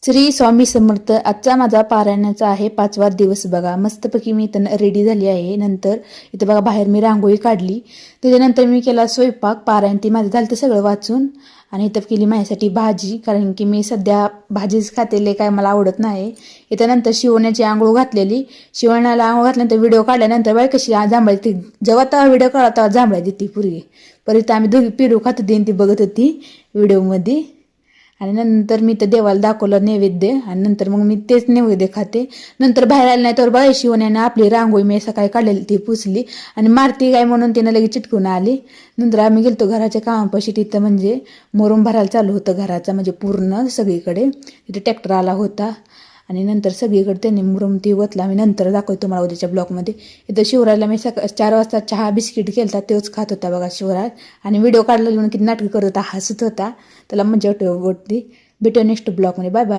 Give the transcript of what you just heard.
श्री स्वामी समर्थ. आजचा माझा पारायणाचा आहे 5वा दिवस. बघा मस्तपैकी मी इथं रेडी झाली आहे. नंतर इथं बघा बाहेर मी रांगोळी काढली. त्याच्यानंतर मी केला स्वयंपाक. पारायण ती माझं झालं तर सगळं वाचून. आणि इथं केली माझ्यासाठी भाजी, कारण की मी सध्या भाजीच खातेले काय मला आवडत नाही. इथं नंतर शिवण्याची आंघोळ घातलेली. शिवण्याला आंघोळ घातल्यानंतर व्हिडिओ काढल्यानंतर बाय कशी जांभळी ती जेव्हा तेव्हा व्हिडिओ काढला तेव्हा जांभळ्या देते पूर्वी. परत आम्ही दोघी पिरू खात होती आणि ती बघत होती व्हिडिओमध्ये. आणि नंतर मी तर देवाला दाखवलं नैवेद्य, आणि नंतर मग मी तेच नैवेद्य खाते. नंतर बाहेर आले नाही तर बघा शिवण्याने आपली रांगोळी मी सकाळी काढलेली ती पुसली आणि मारती काय म्हणून तिनं लगेच चिटकून आली. नंतर आम्ही गेलतो घराच्या कामापाशी. तिथं म्हणजे मुरुम भरायला चालू होतं घराचा, म्हणजे पूर्ण सगळीकडे. तिथे ट्रॅक्टर आला होता आणि नंतर सगळीकडे त्यांनी मुरुम ती वतला. मी नंतर दाखवतो तुम्हाला उद्याच्या ब्लॉगमध्ये. इथं शिवरायला मी 4 वाजता चहा बिस्किट केलता, तेच खात होता बघा शिवराय. आणि व्हिडिओ काढला म्हणून किती नाटक करत होता, हसत होता. त्याला मजा वाटते. भेटूया नेक्स्ट ब्लॉगमध्ये. Bye bye.